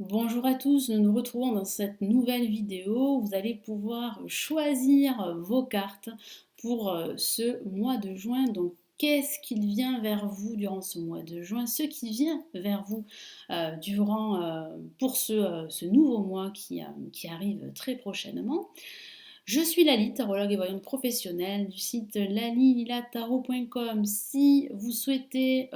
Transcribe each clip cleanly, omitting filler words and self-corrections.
Bonjour à tous, nous nous retrouvons dans cette nouvelle vidéo. Vous allez pouvoir choisir vos cartes pour ce mois de juin. Donc, qu'est-ce qui vient vers vous durant ce mois de juin? Ce qui vient vers vous pour ce nouveau mois qui arrive très prochainement. Je suis Lali, tarologue et voyante professionnelle du site lalililatarot.com. Si vous souhaitez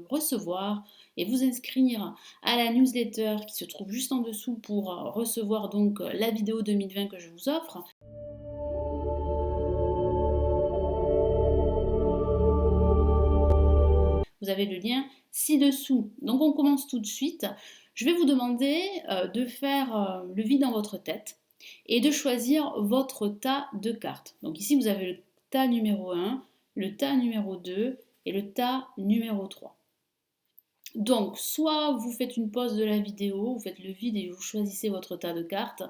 recevoir et vous inscrire à la newsletter qui se trouve juste en dessous pour recevoir donc la vidéo 2020 que je vous offre, vous avez le lien ci-dessous. Donc on commence tout de suite. Je vais vous demander de faire le vide dans votre tête et de choisir votre tas de cartes. Donc ici vous avez le tas numéro 1, le tas numéro 2 et le tas numéro 3. Donc, soit vous faites une pause de la vidéo, vous faites le vide et vous choisissez votre tas de cartes,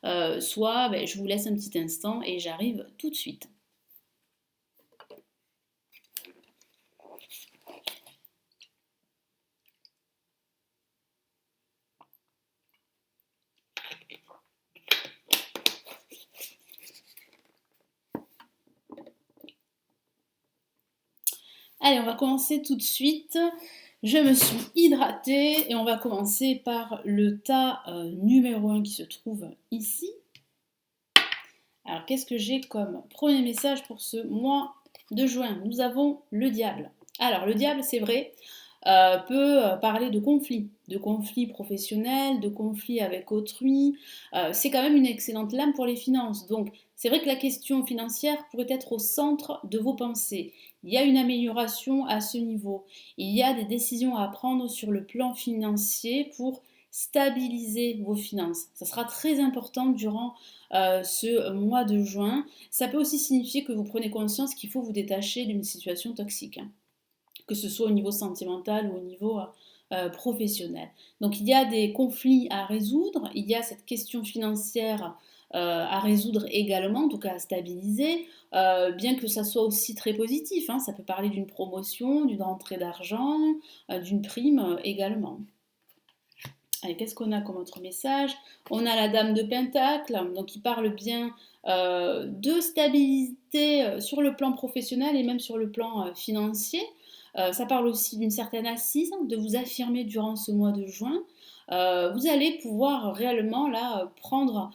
soit je vous laisse un petit instant et j'arrive tout de suite. Allez, on va commencer tout de suite. Je me suis hydratée et on va commencer par le tas numéro 1 qui se trouve ici. Alors, qu'est-ce que j'ai comme premier message pour ce mois de juin? Nous avons le diable. Alors, le diable, c'est vrai, peut parler de conflits professionnels, de conflits avec autrui. C'est quand même une excellente lame pour les finances. Donc, c'est vrai que la question financière pourrait être au centre de vos pensées. Il y a une amélioration à ce niveau. Il y a des décisions à prendre sur le plan financier pour stabiliser vos finances. Ça sera très important durant ce mois de juin. Ça peut aussi signifier que vous prenez conscience qu'il faut vous détacher d'une situation toxique, hein, que ce soit au niveau sentimental ou au niveau professionnel. Donc il y a des conflits à résoudre, il y a cette question financière à résoudre également, en tout cas à stabiliser, bien que ça soit aussi très positif, hein, ça peut parler d'une promotion, d'une rentrée d'argent, d'une prime également. Allez, qu'est-ce qu'on a comme autre message? On a la Dame de Pentacle, donc qui parle bien de stabilité sur le plan professionnel et même sur le plan financier. Ça parle aussi d'une certaine assise, hein, de vous affirmer durant ce mois de juin. Vous allez pouvoir réellement là prendre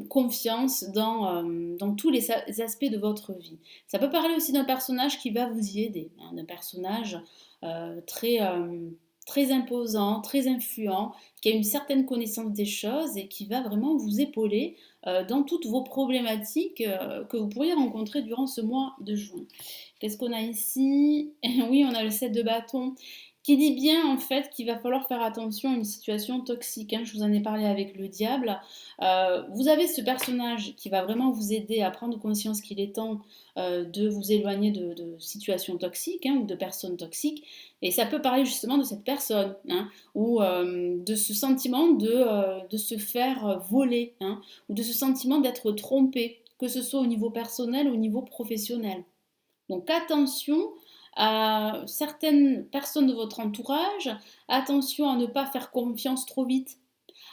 confiance dans tous les aspects de votre vie. Ça peut parler aussi d'un personnage qui va vous y aider, hein, d'un personnage très très imposant, très influent, qui a une certaine connaissance des choses et qui va vraiment vous épauler dans toutes vos problématiques que vous pourriez rencontrer durant ce mois de juin. Qu'est-ce qu'on a ici? Oui, on a le 7 de bâton qui dit bien en fait qu'il va falloir faire attention à une situation toxique, hein. Je vous en ai parlé avec le diable. Vous avez ce personnage qui va vraiment vous aider à prendre conscience qu'il est temps de vous éloigner de situations toxiques, hein, ou de personnes toxiques. Et ça peut parler justement de cette personne, hein, ou de ce sentiment de se faire voler, hein, ou de ce sentiment d'être trompé, que ce soit au niveau personnel ou au niveau professionnel. Donc attention à certaines personnes de votre entourage, attention à ne pas faire confiance trop vite,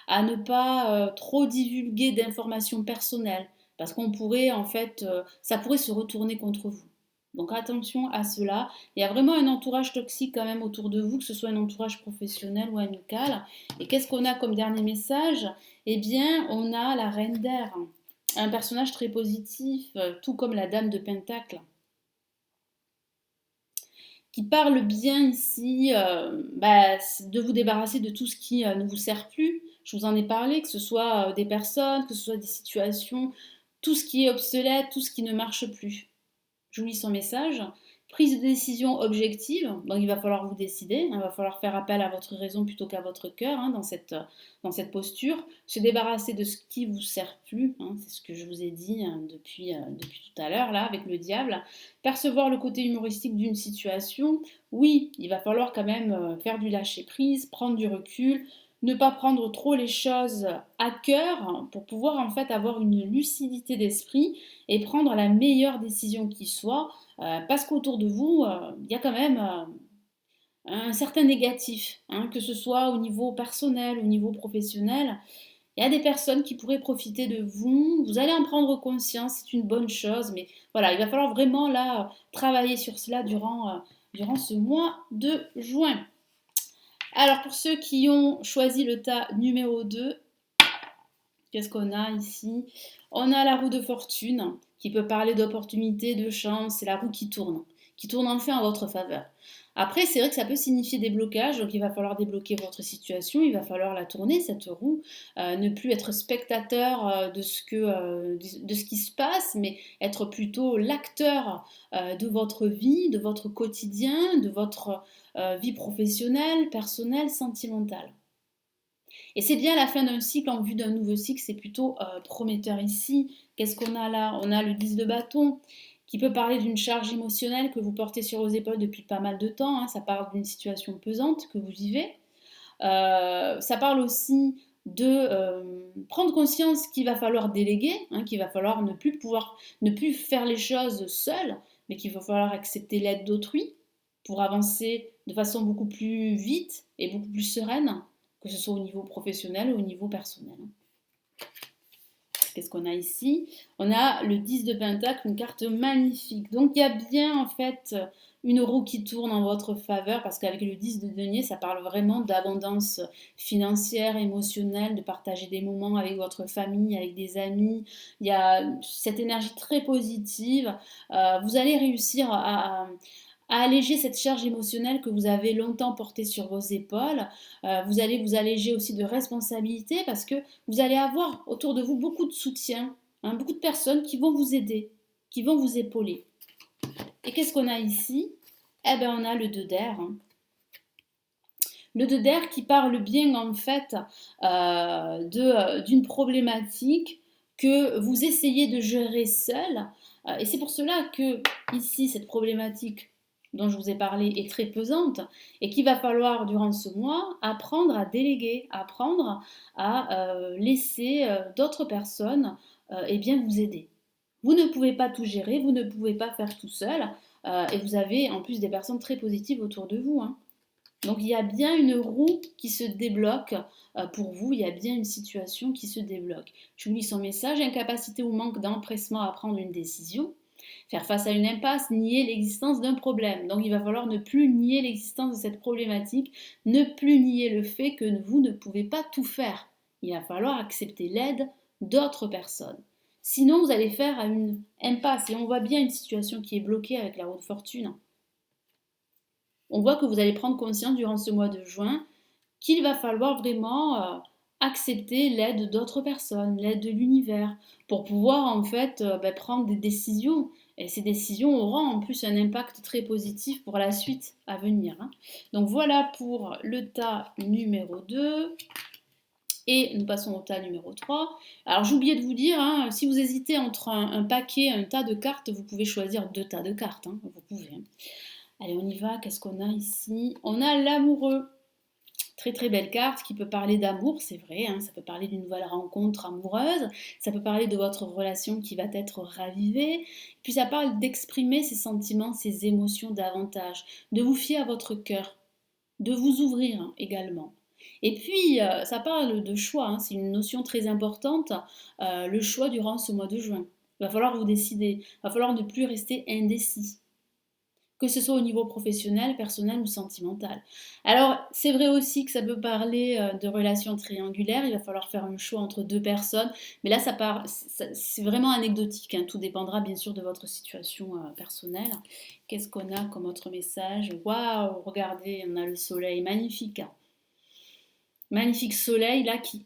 à ne pas trop divulguer d'informations personnelles, parce qu'on pourrait en fait, ça pourrait se retourner contre vous. Donc attention à cela. Il y a vraiment un entourage toxique quand même autour de vous, que ce soit un entourage professionnel ou amical. Et qu'est-ce qu'on a comme dernier message? Eh bien, on a la Reine d'Air, un personnage très positif, tout comme la Dame de Pentacle, qui parle bien ici de vous débarrasser de tout ce qui ne vous sert plus. Je vous en ai parlé, que ce soit des personnes, que ce soit des situations, tout ce qui est obsolète, tout ce qui ne marche plus. Je vous lis son message. Prise de décision objective, donc il va falloir vous décider, il va falloir faire appel à votre raison plutôt qu'à votre cœur, hein, dans cette posture, se débarrasser de ce qui vous sert plus, hein, c'est ce que je vous ai dit hein, depuis tout à l'heure là avec le diable, percevoir le côté humoristique d'une situation, oui, il va falloir quand même faire du lâcher prise, prendre du recul, ne pas prendre trop les choses à cœur hein, pour pouvoir en fait avoir une lucidité d'esprit et prendre la meilleure décision qui soit, parce qu'autour de vous, il y a quand même un certain négatif, hein, que ce soit au niveau personnel, au niveau professionnel. Il y a des personnes qui pourraient profiter de vous, vous allez en prendre conscience, c'est une bonne chose, mais voilà, il va falloir vraiment là travailler sur cela durant ce mois de juin. Alors pour ceux qui ont choisi le tas numéro 2, qu'est-ce qu'on a ici? On a la roue de fortune qui peut parler d'opportunités, de chance, c'est la roue qui tourne enfin en votre faveur. Après, c'est vrai que ça peut signifier des blocages, donc il va falloir débloquer votre situation, il va falloir la tourner, cette roue, ne plus être spectateur de ce qui se passe, mais être plutôt l'acteur de votre vie, de votre quotidien, de votre vie professionnelle, personnelle, sentimentale. Et c'est bien la fin d'un cycle en vue d'un nouveau cycle, c'est plutôt prometteur ici. Qu'est-ce qu'on a là? On a le 10 de bâton qui peut parler d'une charge émotionnelle que vous portez sur vos épaules depuis pas mal de temps, hein. Ça parle d'une situation pesante que vous vivez. Ça parle aussi de prendre conscience qu'il va falloir déléguer, hein, qu'il va falloir ne plus faire les choses seul, mais qu'il va falloir accepter l'aide d'autrui pour avancer de façon beaucoup plus vite et beaucoup plus sereine, que ce soit au niveau professionnel ou au niveau personnel. Qu'est-ce qu'on a ici? On a le 10 de Pentacle, une carte magnifique. Donc il y a bien en fait une roue qui tourne en votre faveur parce qu'avec le 10 de denier, ça parle vraiment d'abondance financière, émotionnelle, de partager des moments avec votre famille, avec des amis. Il y a cette énergie très positive. Vous allez réussir à alléger cette charge émotionnelle que vous avez longtemps portée sur vos épaules. Vous allez vous alléger aussi de responsabilités parce que vous allez avoir autour de vous beaucoup de soutien, hein, beaucoup de personnes qui vont vous aider, qui vont vous épauler. Et qu'est-ce qu'on a ici? Eh bien, on a le 2 d'air. Hein. Le 2 d'air qui parle bien en fait d'une problématique que vous essayez de gérer seul. Et c'est pour cela que ici, cette problématique dont je vous ai parlé est très pesante et qu'il va falloir durant ce mois apprendre à déléguer, apprendre à laisser d'autres personnes eh bien vous aider. Vous ne pouvez pas tout gérer, vous ne pouvez pas faire tout seul et vous avez en plus des personnes très positives autour de vous. Hein. Donc il y a bien une roue qui se débloque pour vous, il y a bien une situation qui se débloque. Je vous lis son message, incapacité ou manque d'empressement à prendre une décision, faire face à une impasse, nier l'existence d'un problème. Donc il va falloir ne plus nier l'existence de cette problématique, ne plus nier le fait que vous ne pouvez pas tout faire. Il va falloir accepter l'aide d'autres personnes. Sinon, vous allez faire une impasse et on voit bien une situation qui est bloquée avec la roue de fortune. On voit que vous allez prendre conscience durant ce mois de juin qu'il va falloir vraiment accepter l'aide d'autres personnes, l'aide de l'univers, pour pouvoir en fait prendre des décisions. Et ces décisions auront en plus un impact très positif pour la suite à venir. Hein. Donc voilà pour le tas numéro 2. Et nous passons au tas numéro 3. Alors j'ai oublié de vous dire, hein, si vous hésitez entre un paquet et un tas de cartes, vous pouvez choisir 2 tas de cartes. Hein, vous pouvez. Hein. Allez, on y va. Qu'est-ce qu'on a ici? On a l'amoureux. Très très belle carte qui peut parler d'amour, c'est vrai, hein, ça peut parler d'une nouvelle rencontre amoureuse, ça peut parler de votre relation qui va être ravivée, puis ça parle d'exprimer ses sentiments, ses émotions davantage, de vous fier à votre cœur, de vous ouvrir hein, également. Et puis, ça parle de choix, hein, c'est une notion très importante, le choix durant ce mois de juin. Il va falloir vous décider, il va falloir ne plus rester indécis que ce soit au niveau professionnel, personnel ou sentimental. Alors, c'est vrai aussi que ça peut parler de relations triangulaires, il va falloir faire un choix entre deux personnes, mais là, c'est vraiment anecdotique, hein. Tout dépendra bien sûr de votre situation personnelle. Qu'est-ce qu'on a comme autre message? Waouh, regardez, on a le soleil, magnifique. Hein. Magnifique soleil là qui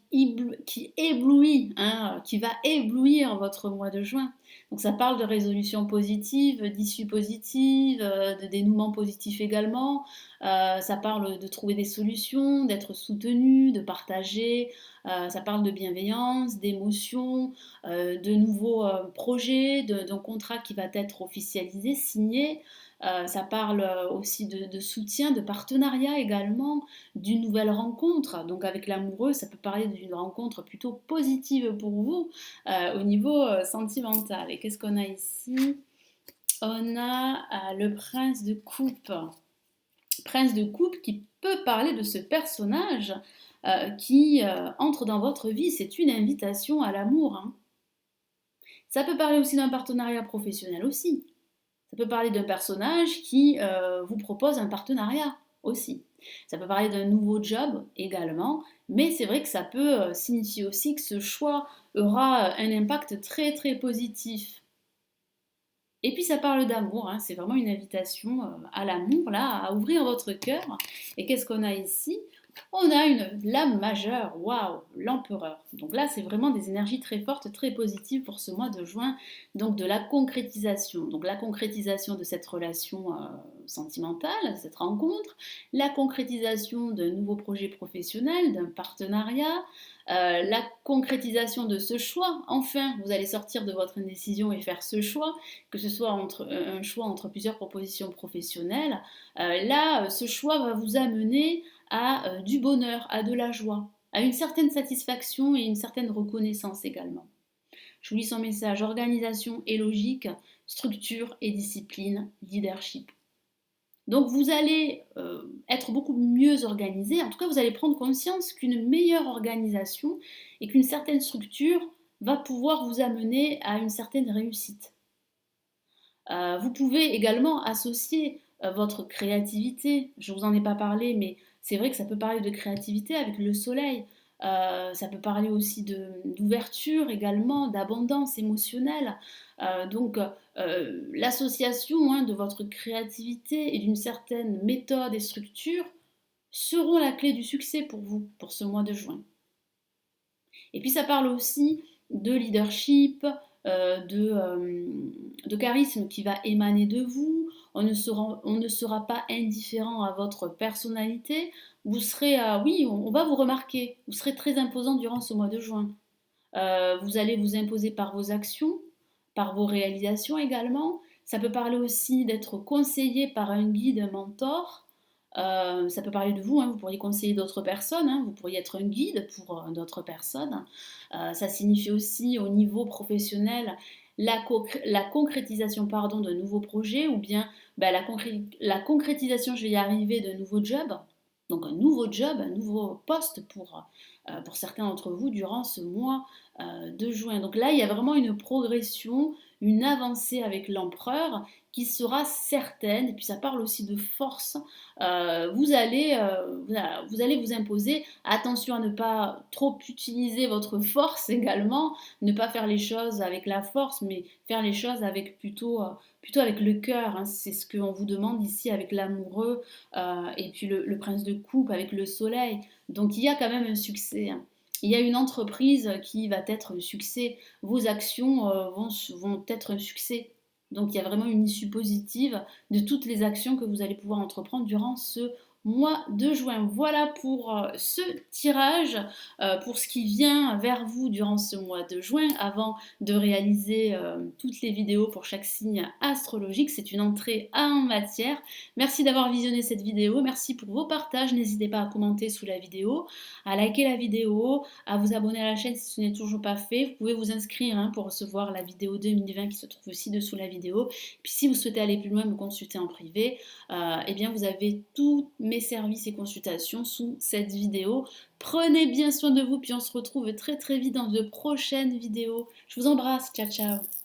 éblouit, hein, qui va éblouir votre mois de juin. Donc ça parle de résolution positive, d'issue positive, de dénouement positif également. Ça parle de trouver des solutions, d'être soutenu, de partager. Ça parle de bienveillance, d'émotion, de nouveaux projets, d'un contrat qui va être officialisé, signé. Ça parle aussi de soutien, de partenariat également, d'une nouvelle rencontre. Donc avec l'amoureux, ça peut parler d'une rencontre plutôt positive pour vous au niveau sentimental. Et qu'est-ce qu'on a ici? On a le prince de coupe. prince de coupe qui peut parler de ce personnage qui entre dans votre vie. C'est une invitation à l'amour, hein. Ça peut parler aussi d'un partenariat professionnel aussi. Ça peut parler d'un personnage qui vous propose un partenariat aussi. Ça peut parler d'un nouveau job également, mais c'est vrai que ça peut signifier aussi que ce choix aura un impact très très positif. Et puis ça parle d'amour, hein, c'est vraiment une invitation à l'amour, là, à ouvrir votre cœur. Et qu'est-ce qu'on a ici? On a une lame majeure, waouh, l'empereur. Donc là, c'est vraiment des énergies très fortes, très positives pour ce mois de juin. Donc de la concrétisation. Donc la concrétisation de cette relation sentimentale, cette rencontre, la concrétisation d'un nouveau projet professionnel, d'un partenariat, la concrétisation de ce choix. Enfin, vous allez sortir de votre indécision et faire ce choix, que ce soit un choix entre plusieurs propositions professionnelles. Là, ce choix va vous amener à du bonheur, à de la joie, à une certaine satisfaction et une certaine reconnaissance également. Je vous lis son message: organisation et logique, structure et discipline, leadership. Donc vous allez être beaucoup mieux organisé, en tout cas vous allez prendre conscience qu'une meilleure organisation et qu'une certaine structure va pouvoir vous amener à une certaine réussite. Vous pouvez également associer votre créativité. Je ne vous en ai pas parlé, mais c'est vrai que ça peut parler de créativité avec le soleil. Ça peut parler aussi d'ouverture également, d'abondance émotionnelle. Donc, l'association, hein, de votre créativité et d'une certaine méthode et structure seront la clé du succès pour vous, pour ce mois de juin. Et puis ça parle aussi de leadership, de charisme qui va émaner de vous. On ne sera pas indifférent à votre personnalité. Vous serez, oui, on va vous remarquer. Vous serez très imposant durant ce mois de juin. Vous allez vous imposer par vos actions, par vos réalisations également. Ça peut parler aussi d'être conseillé par un guide, un mentor. Ça peut parler de vous, hein, vous pourriez conseiller d'autres personnes, hein, vous pourriez être un guide pour d'autres personnes. Ça signifie aussi au niveau professionnel la concrétisation pardon, de nouveaux projets ou bien bah, la concrétisation, je vais y arriver, de nouveaux jobs. Donc un nouveau job, un nouveau poste pour certains d'entre vous durant ce mois de juin. Donc là, il y a vraiment une progression, une avancée avec l'empereur qui sera certaine. Et puis ça parle aussi de force. Vous allez vous imposer. Attention à ne pas trop utiliser votre force également. Ne pas faire les choses avec la force, mais faire les choses avec plutôt avec le cœur, hein. C'est ce qu'on vous demande ici avec l'amoureux et puis le prince de coupe avec le soleil. Donc il y a quand même un succès, hein. Il y a une entreprise qui va être un succès. Vos actions vont être un succès. Donc il y a vraiment une issue positive de toutes les actions que vous allez pouvoir entreprendre durant ce mois de juin. Voilà pour ce tirage, pour ce qui vient vers vous durant ce mois de juin. Avant de réaliser toutes les vidéos pour chaque signe astrologique, c'est une entrée en matière. Merci d'avoir visionné cette vidéo, merci pour vos partages. N'hésitez pas à commenter sous la vidéo, à liker la vidéo, à vous abonner à la chaîne si ce n'est toujours pas fait. Vous pouvez vous inscrire, hein, pour recevoir la vidéo 2020 qui se trouve aussi dessous la vidéo. Puis si vous souhaitez aller plus loin, me consulter en privé, eh bien vous avez tous mes services et consultations sous cette vidéo. Prenez bien soin de vous, puis on se retrouve très très vite dans de prochaines vidéos. Je vous embrasse, ciao ciao.